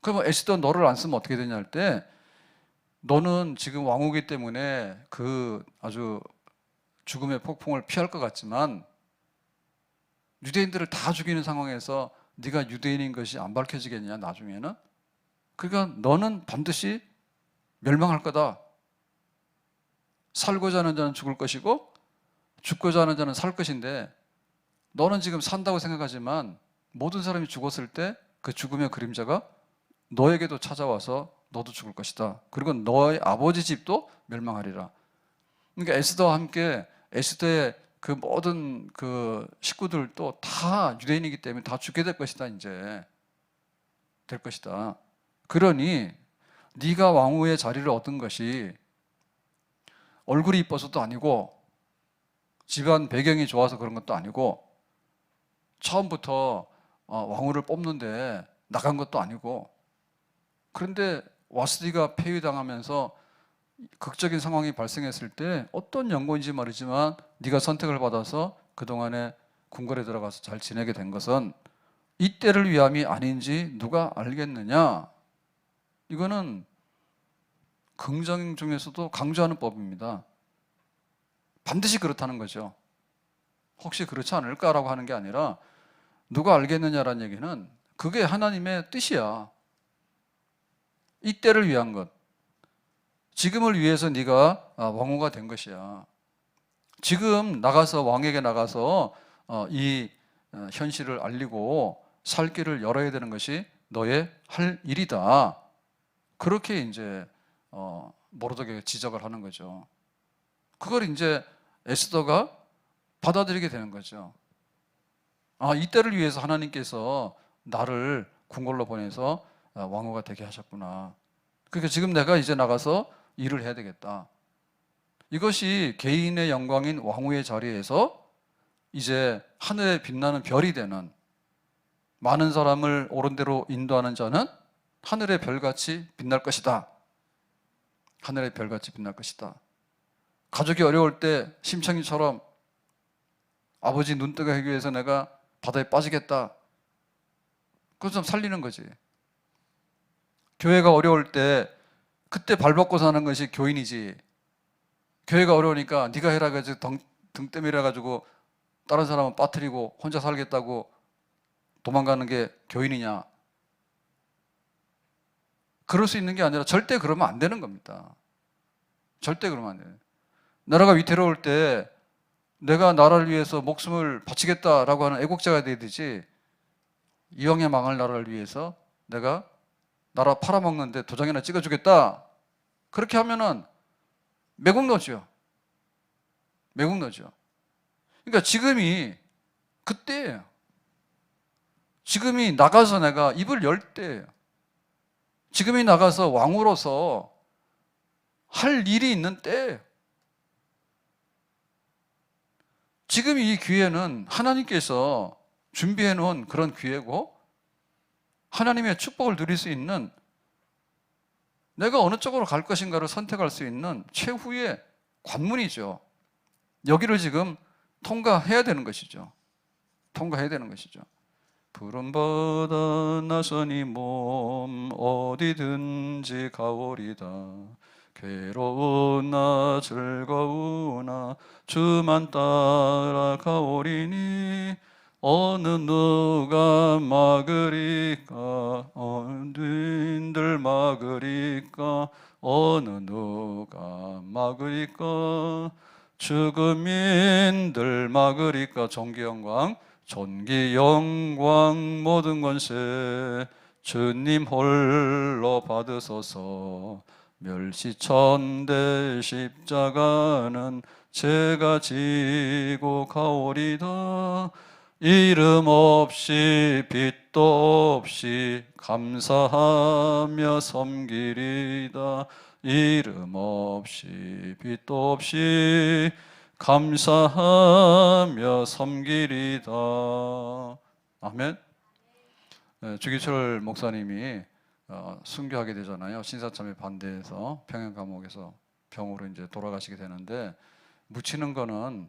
그러면 에스더 너를 안 쓰면 어떻게 되냐 할 때 너는 지금 왕후기 때문에 그 아주 죽음의 폭풍을 피할 것 같지만 유대인들을 다 죽이는 상황에서 네가 유대인인 것이 안 밝혀지겠냐 나중에는? 그러니까 너는 반드시 멸망할 거다. 살고자 하는 자는 죽을 것이고 죽고자 하는 자는 살 것인데 너는 지금 산다고 생각하지만 모든 사람이 죽었을 때 그 죽음의 그림자가 너에게도 찾아와서 너도 죽을 것이다. 그리고 너의 아버지 집도 멸망하리라. 그러니까 에스더와 함께 에스더의 그 모든 그 식구들도 다 유대인이기 때문에 다 죽게 될 것이다. 이제 될 것이다. 그러니 네가 왕후의 자리를 얻은 것이 얼굴이 이뻐서도 아니고 집안 배경이 좋아서 그런 것도 아니고 처음부터 왕후를 뽑는데 나간 것도 아니고, 그런데 와스디가 폐위당하면서 극적인 상황이 발생했을 때 어떤 연고인지 말이지만 네가 선택을 받아서 그동안에 궁궐에 들어가서 잘 지내게 된 것은 이때를 위함이 아닌지 누가 알겠느냐. 이거는 긍정 중에서도 강조하는 법입니다. 반드시 그렇다는 거죠. 혹시 그렇지 않을까라고 하는 게 아니라 누가 알겠느냐라는 얘기는 그게 하나님의 뜻이야. 이때를 위한 것, 지금을 위해서 네가 왕후가 된 것이야. 지금 나가서 왕에게 나가서 이 현실을 알리고 살 길을 열어야 되는 것이 너의 할 일이다. 그렇게 이제 모르드게가 지적을 하는 거죠. 그걸 이제 에스더가 받아들이게 되는 거죠. 이때를 위해서 하나님께서 나를 궁궐로 보내서 왕후가 되게 하셨구나. 그러니까 지금 내가 이제 나가서 일을 해야 되겠다. 이것이 개인의 영광인 왕후의 자리에서 이제 하늘에 빛나는 별이 되는, 많은 사람을 옳은 대로 인도하는 자는 하늘의 별같이 빛날 것이다. 하늘의 별같이 빛날 것이다. 가족이 어려울 때 심청이처럼 아버지 눈뜨게 하기 위해서 내가 바다에 빠지겠다. 그거 좀 살리는 거지. 교회가 어려울 때 그때 발벗고 사는 것이 교인이지. 교회가 어려우니까 네가 해라 가지고 등 때밀어 가지고 다른 사람은 빠뜨리고 혼자 살겠다고 도망가는 게 교인이냐? 그럴 수 있는 게 아니라 절대 그러면 안 되는 겁니다. 절대 그러면 안 돼요. 나라가 위태로울 때 내가 나라를 위해서 목숨을 바치겠다라고 하는 애국자가 돼야 되지, 이왕에 망할 나라를 위해서 내가 나라 팔아먹는데 도장이나 찍어주겠다. 그렇게 하면은 매국노죠. 매국노죠. 그러니까 지금이 그때예요. 지금이 나가서 내가 입을 열 때예요. 지금이 나가서 왕으로서 할 일이 있는 때예요. 지금 이 기회는 하나님께서 준비해 놓은 그런 기회고, 하나님의 축복을 누릴 수 있는, 내가 어느 쪽으로 갈 것인가를 선택할 수 있는 최후의 관문이죠. 여기를 지금 통과해야 되는 것이죠. 통과해야 되는 것이죠. 푸른 바다 나서니 몸 어디든지 가오리다. 괴로우나 즐거우나 주만 따라가오리니 어느 누가 막으리까 어딘들 막으리까 어느 누가 막으리까 죽음인들 막으리까. 존귀영광 존귀영광 모든 권세 주님 홀로 받으소서. 멸시천대 십자가는 제가 지고 가오리다. 이름 없이 빛도 없이 감사하며 섬기리다. 이름 없이 빛도 없이 감사하며 섬기리다. 아멘. 주기철 목사님이 순교하게 되잖아요. 신사참에 반대해서 평양 감옥에서 병으로 이제 돌아가시게 되는데, 묻히는 거는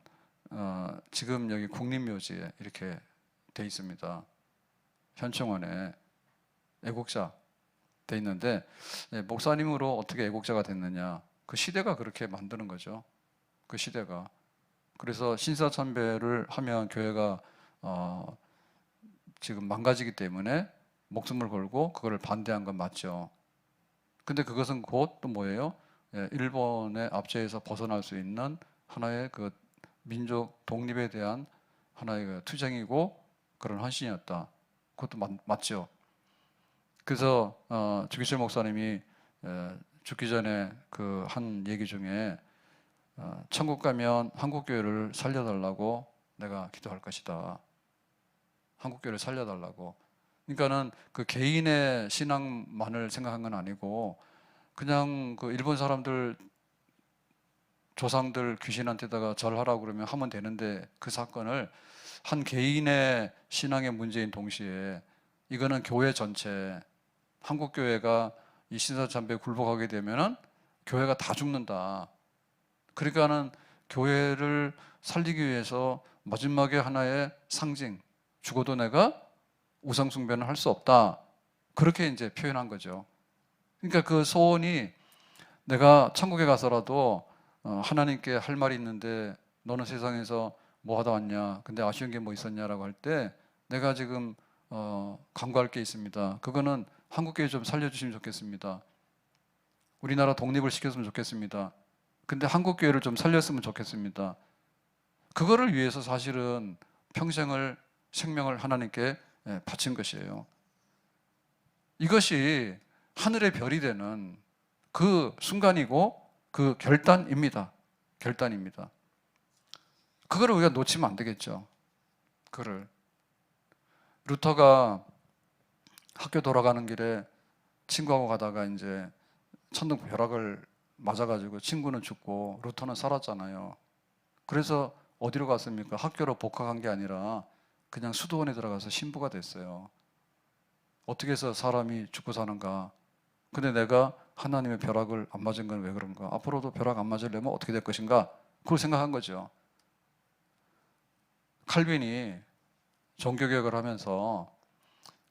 지금 여기 국립묘지에 이렇게 돼 있습니다. 현충원에 애국자 돼 있는데, 목사님으로 어떻게 애국자가 됐느냐? 그 시대가 그렇게 만드는 거죠. 그 시대가. 그래서 신사참배를 하면 교회가 지금 망가지기 때문에 목숨을 걸고 그거를 반대한 건 맞죠. 근데 그것은 곧 또 뭐예요? 일본의 압제에서 벗어날 수 있는 하나의 그 민족 독립에 대한 하나의 그 투쟁이고 그런 헌신이었다. 그것도 맞죠. 그래서 주기철 목사님이 죽기 전에 그 한 얘기 중에 천국 가면 한국교회를 살려달라고 내가 기도할 것이다. 한국교회를 살려달라고. 그러니까는 그 개인의 신앙만을 생각한 건 아니고, 그냥 그 일본 사람들 조상들 귀신한테다가 절하라고 그러면 하면 되는데 그 사건을 한 개인의 신앙의 문제인 동시에 이거는 교회 전체, 한국 교회가 이 신사참배에 굴복하게 되면은 교회가 다 죽는다. 그러니까는 교회를 살리기 위해서 마지막에 하나의 상징, 죽어도 내가 우상 숭배는 할 수 없다. 그렇게 이제 표현한 거죠. 그러니까 그 소원이 내가 천국에 가서라도 하나님께 할 말이 있는데 너는 세상에서 뭐 하다 왔냐? 근데 아쉬운 게 뭐 있었냐라고 할 때 내가 지금 간구할 게 있습니다. 그거는 한국교회 좀 살려주시면 좋겠습니다. 우리나라 독립을 시켰으면 좋겠습니다. 근데 한국교회를 좀 살렸으면 좋겠습니다. 그거를 위해서 사실은 평생을 생명을 하나님께 바친 것이에요. 이것이 하늘의 별이 되는 그 순간이고 그 결단입니다. 결단입니다. 그거를 우리가 놓치면 안 되겠죠. 그를 루터가 학교 돌아가는 길에 친구하고 가다가 이제 천둥 벼락을 맞아가지고 친구는 죽고 루터는 살았잖아요. 그래서 어디로 갔습니까? 학교로 복학한 게 아니라 그냥 수도원에 들어가서 신부가 됐어요. 어떻게 해서 사람이 죽고 사는가? 근데 내가 하나님의 벼락을 안 맞은 건 왜 그런가? 앞으로도 벼락 안 맞으려면 어떻게 될 것인가? 그걸 생각한 거죠. 칼빈이 종교개혁을 하면서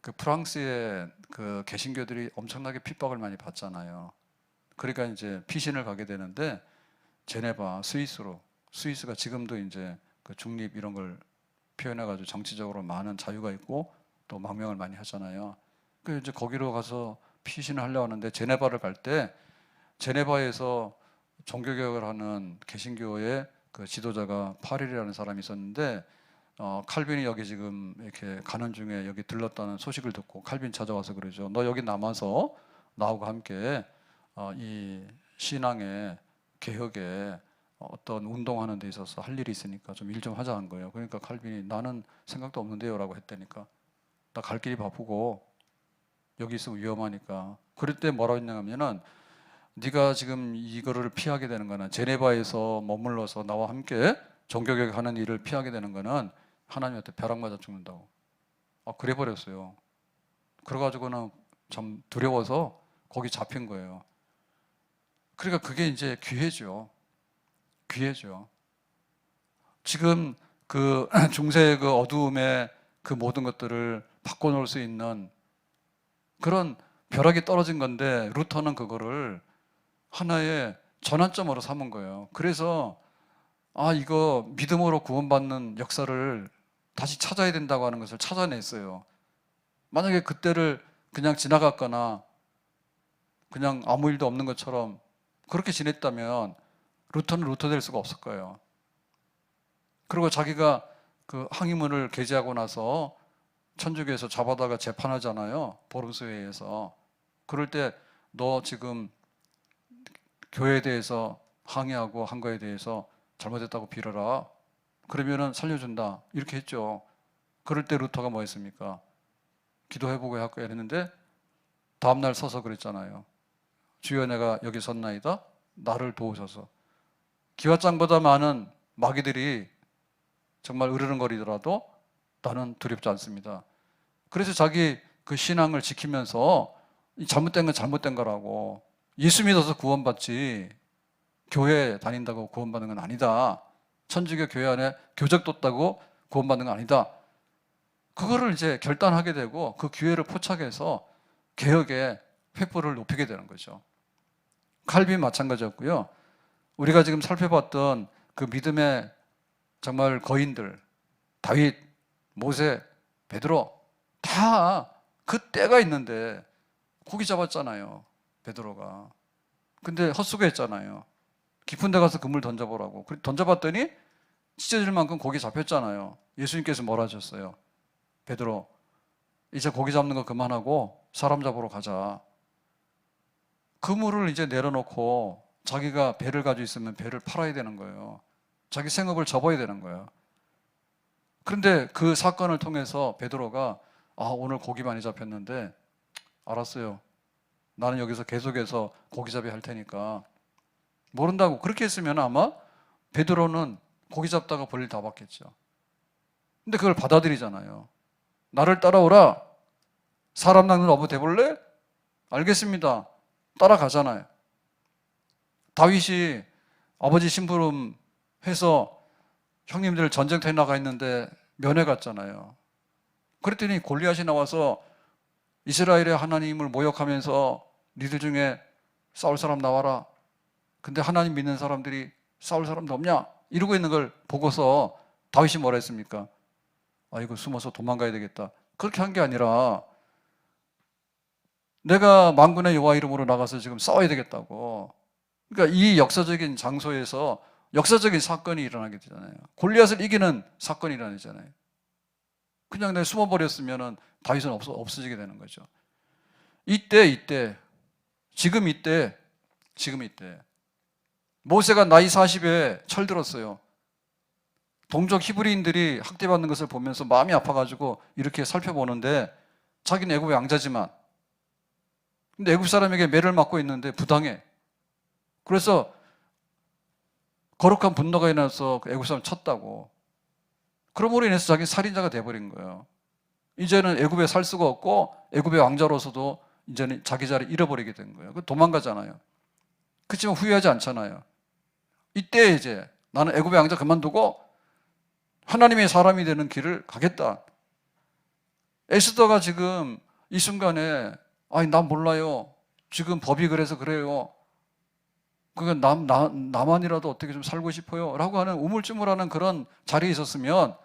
그 프랑스의 그 개신교들이 엄청나게 핍박을 많이 받잖아요. 그러니까 이제 피신을 가게 되는데 제네바, 스위스가 지금도 이제 그 중립 이런 걸 표현해가지고 정치적으로 많은 자유가 있고 또 망명을 많이 하잖아요. 그 이제 거기로 가서 피신을 하려고 하는데 제네바를 갈 때 제네바에서 종교개혁을 하는 개신교의 그 지도자가 파릴이라는 사람이 있었는데 칼빈이 여기 지금 이렇게 가는 중에 여기 들렀다는 소식을 듣고 칼빈 찾아와서 그러죠. 너 여기 남아서 나하고 함께 이 신앙의 개혁에 어떤 운동하는 데 있어서 할 일이 있으니까 좀 일 좀 하자는 거예요. 그러니까 칼빈이 나는 생각도 없는데요 라고 했다니까. 나 갈 길이 바쁘고 여기 있으면 위험하니까. 그럴 때 뭐라고 했냐면은 네가 지금 이거를 피하게 되는 거는 제네바에서 머물러서 나와 함께 종교개혁하는 일을 피하게 되는 거는 하나님한테 벼락 맞아 죽는다고. 그래 버렸어요. 그래가지고는 참 두려워서 거기 잡힌 거예요. 그러니까 그게 이제 기회죠. 기회죠. 지금 그 중세의 그 어두움의 그 모든 것들을 바꿔놓을 수 있는 그런 벼락이 떨어진 건데 루터는 그거를 하나의 전환점으로 삼은 거예요. 그래서 이거 믿음으로 구원받는 역사를 다시 찾아야 된다고 하는 것을 찾아냈어요. 만약에 그때를 그냥 지나갔거나 그냥 아무 일도 없는 것처럼 그렇게 지냈다면 루터는 루터 될 수가 없을 거예요. 그리고 자기가 그 항의문을 게재하고 나서 천주교에서 잡아다가 재판하잖아요. 보름수회에서. 그럴 때 너 지금 교회에 대해서 항의하고 한 거에 대해서 잘못했다고 빌어라. 그러면은 살려준다. 이렇게 했죠. 그럴 때 루터가 뭐 했습니까? 기도해보고 할까 했는데 다음날 서서 그랬잖아요. 주여 내가 여기 섰나이다. 나를 도우소서. 기와장보다 많은 마귀들이 정말 으르렁거리더라도 나는 두렵지 않습니다. 그래서 자기 그 신앙을 지키면서 잘못된 건 잘못된 거라고, 예수 믿어서 구원받지 교회 다닌다고 구원받는 건 아니다. 천주교 교회 안에 교적 뒀다고 구원받는 건 아니다. 그거를 이제 결단하게 되고 그 기회를 포착해서 개혁의 횃불을 높이게 되는 거죠. 칼빈 마찬가지였고요. 우리가 지금 살펴봤던 그 믿음의 정말 거인들, 다윗, 모세, 베드로 다 그 때가 있는데 고기 잡았잖아요. 베드로가. 근데 헛수고했잖아요. 깊은 데 가서 그물 던져보라고. 던져봤더니 찢어질 만큼 고기 잡혔잖아요. 예수님께서 뭐라 하셨어요? 베드로, 이제 고기 잡는 거 그만하고 사람 잡으러 가자. 그물을 이제 내려놓고 자기가 배를 가지고 있으면 배를 팔아야 되는 거예요. 자기 생업을 접어야 되는 거예요. 그런데 그 사건을 통해서 베드로가 오늘 고기 많이 잡혔는데 알았어요. 나는 여기서 계속해서 고기잡이 할 테니까 모른다고 그렇게 했으면 아마 베드로는 고기 잡다가 벌일 다 받겠죠. 근데 그걸 받아들이잖아요. 나를 따라오라. 사람 낚는 어부 돼볼래? 알겠습니다. 따라가잖아요. 다윗이 아버지 심부름 해서 형님들 전쟁터에 나가 있는데 면회 갔잖아요. 그랬더니 골리앗이 나와서 이스라엘의 하나님을 모욕하면서 니들 중에 싸울 사람 나와라. 근데 하나님 믿는 사람들이 싸울 사람도 없냐? 이러고 있는 걸 보고서 다윗이 뭐라 했습니까? 이거 숨어서 도망가야 되겠다. 그렇게 한 게 아니라 내가 만군의 여호와 이름으로 나가서 지금 싸워야 되겠다고. 그러니까 이 역사적인 장소에서 역사적인 사건이 일어나게 되잖아요. 골리앗을 이기는 사건이 일어나잖아요. 그냥 내가 숨어버렸으면 다윗은 없어지게 되는 거죠. 지금 이때 모세가 나이 40에 철들었어요. 동족 히브리인들이 학대받는 것을 보면서 마음이 아파가지고 이렇게 살펴보는데 자기는 애굽의 왕자지만 근데 애굽 사람에게 매를 맞고 있는데 부당해. 그래서 거룩한 분노가 일어나서 애굽 사람 쳤다고. 그러므로 인해서 자기는 살인자가 돼버린 거예요. 이제는 애굽에 살 수가 없고 애굽의 왕자로서도 이제는 자기 자리를 잃어버리게 된 거예요. 도망가잖아요. 그렇지만 후회하지 않잖아요. 이때 이제 나는 애굽의 왕자 그만두고 하나님의 사람이 되는 길을 가겠다. 에스더가 지금 이 순간에 난 몰라요. 지금 법이 그래서 그래요. 그건 나만이라도 어떻게 좀 살고 싶어요. 라고 하는 우물쭈물하는 그런 자리에 있었으면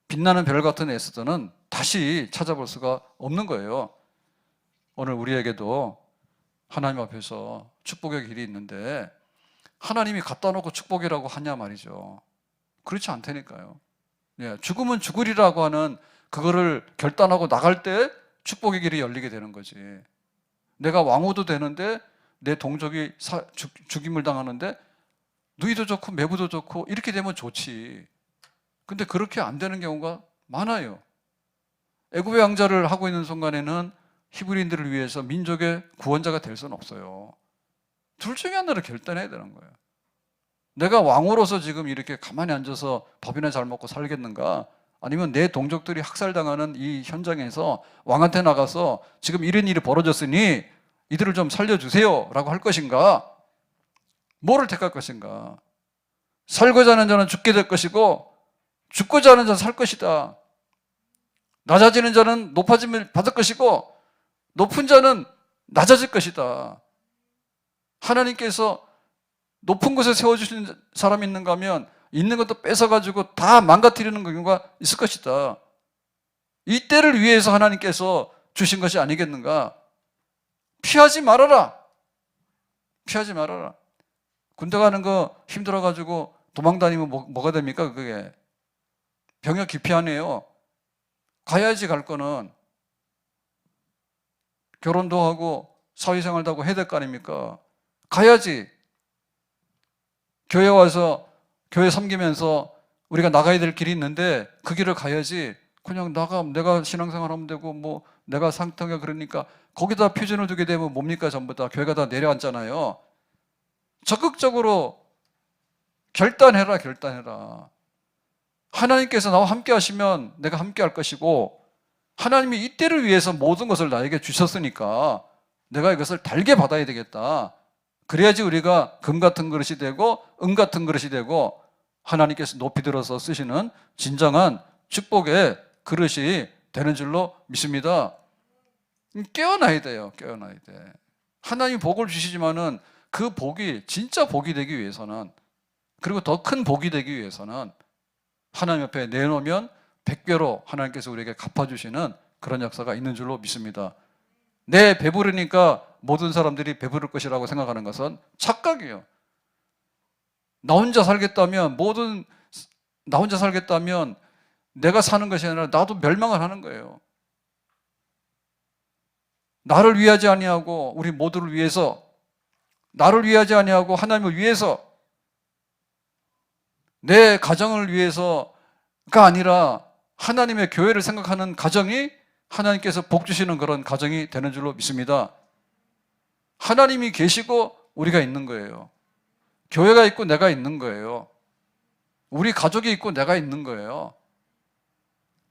빛나는 별 같은 에스더는 다시 찾아볼 수가 없는 거예요. 오늘 우리에게도 하나님 앞에서 축복의 길이 있는데 하나님이 갖다 놓고 축복이라고 하냐 말이죠. 그렇지 않다니까요. 죽으면 죽으리라고 하는 그거를 결단하고 나갈 때 축복의 길이 열리게 되는 거지. 내가 왕후도 되는데 내 동족이 죽임을 당하는데 누이도 좋고 매부도 좋고 이렇게 되면 좋지. 근데 그렇게 안 되는 경우가 많아요. 애굽의 왕자를 하고 있는 순간에는 히브리인들을 위해서 민족의 구원자가 될 수는 없어요. 둘 중에 하나를 결단해야 되는 거예요. 내가 왕으로서 지금 이렇게 가만히 앉아서 밥이나 잘 먹고 살겠는가? 아니면 내 동족들이 학살당하는 이 현장에서 왕한테 나가서 지금 이런 일이 벌어졌으니 이들을 좀 살려주세요 라고 할 것인가? 뭐를 택할 것인가? 살고자 하는 자는 죽게 될 것이고 죽고자 하는 자는 살 것이다. 낮아지는 자는 높아짐을 받을 것이고 높은 자는 낮아질 것이다. 하나님께서 높은 곳에 세워주시는 사람이 있는가 하면 있는 것도 뺏어가지고 다 망가뜨리는 경우가 있을 것이다. 이 때를 위해서 하나님께서 주신 것이 아니겠는가? 피하지 말아라. 피하지 말아라. 군대 가는 거 힘들어가지고 도망다니면 뭐가 됩니까? 그게 병역 기피하네요. 가야지 갈 거는. 결혼도 하고 사회생활도 하고 해야 될 거 아닙니까? 가야지. 교회 와서 교회 섬기면서 우리가 나가야 될 길이 있는데 그 길을 가야지. 그냥 내가 신앙생활 하면 되고 뭐 내가 상태가 그러니까 거기다 표준을 두게 되면 뭡니까? 전부 다 교회가 다 내려앉잖아요. 적극적으로 결단해라. 하나님께서 나와 함께 하시면 내가 함께 할 것이고 하나님이 이 때를 위해서 모든 것을 나에게 주셨으니까 내가 이것을 달게 받아야 되겠다. 그래야지 우리가 금 같은 그릇이 되고 은 같은 그릇이 되고 하나님께서 높이 들어서 쓰시는 진정한 축복의 그릇이 되는 줄로 믿습니다. 깨어나야 돼요. 깨어나야 돼. 하나님이 복을 주시지만은 그 복이 진짜 복이 되기 위해서는 그리고 더 큰 복이 되기 위해서는 하나님 옆에 내놓으면 100배로 하나님께서 우리에게 갚아주시는 그런 역사가 있는 줄로 믿습니다. 내 배부르니까 모든 사람들이 배부를 것이라고 생각하는 것은 착각이에요. 나 혼자 살겠다면 내가 사는 것이 아니라 나도 멸망을 하는 거예요. 나를 위하지 아니하고 우리 모두를 위해서 나를 위하지 아니하고 하나님을 위해서 내 가정을 위해서가 아니라 하나님의 교회를 생각하는 가정이 하나님께서 복 주시는 그런 가정이 되는 줄로 믿습니다. 하나님이 계시고 우리가 있는 거예요. 교회가 있고 내가 있는 거예요. 우리 가족이 있고 내가 있는 거예요.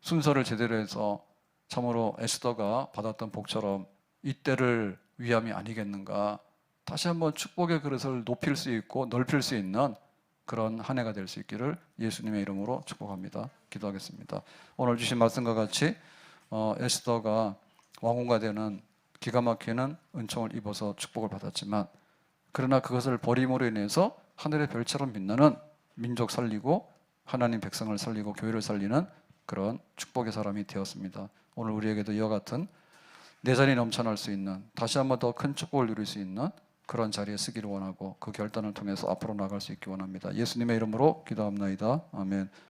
순서를 제대로 해서 참으로 에스더가 받았던 복처럼 이때를 위함이 아니겠는가. 다시 한번 축복의 그릇을 높일 수 있고 넓힐 수 있는 그런 한 해가 될 수 있기를 예수님의 이름으로 축복합니다. 기도하겠습니다. 오늘 주신 말씀과 같이 에스더가 왕후가 되는 기가 막히는 은총을 입어서 축복을 받았지만, 그러나 그것을 버림으로 인해서 하늘의 별처럼 빛나는 민족 살리고 하나님 백성을 살리고 교회를 살리는 그런 축복의 사람이 되었습니다. 오늘 우리에게도 이와 같은 내전이 넘쳐날 수 있는, 다시 한번 더 큰 축복을 누릴 수 있는 그런 자리에 쓰기를 원하고 그 결단을 통해서 앞으로 나갈 수 있기 원합니다. 예수님의 이름으로 기도합나이다. 아멘.